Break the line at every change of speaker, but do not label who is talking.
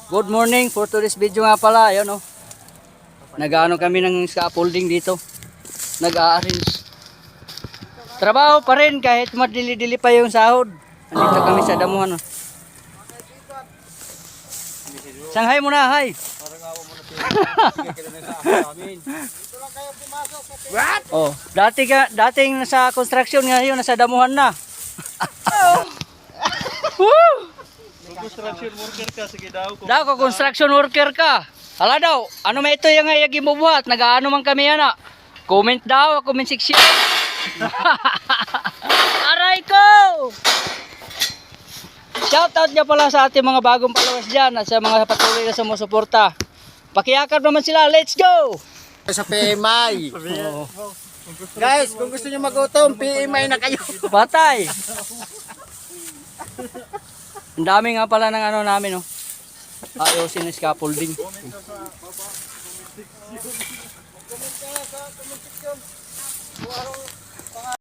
Good morning for today's video nga pala. Ayun oh. Nag-ano kami ng scaffolding dito. Nag-a-arrange. Trabaho pa rin kahit madili-dili pa yung sahod. Nandito kami sa damuhan oh. Sanghay mo na, hay.
What?
Oh, dating nasa construction ngayon nasa damuhan na. Woo!
Construction worker ka, sige daw.
Daw ko construction worker ka. Hala daw, ano may ito yung ayagi mo buhat? Nag-aano man kami yan ah. Comment daw, comment section. Aray ko! Shoutout niya pala sa ating mga bagong followers dyan at sa mga patuloy na sumusuporta. Pakiyakap naman sila, let's go!
Sa PMI.
Oh,
Guys, kung gusto niyo magutom, PMI na kayo.
patay! Ang dami nga pala ng ano namin oh. Ayusin na scaffolding.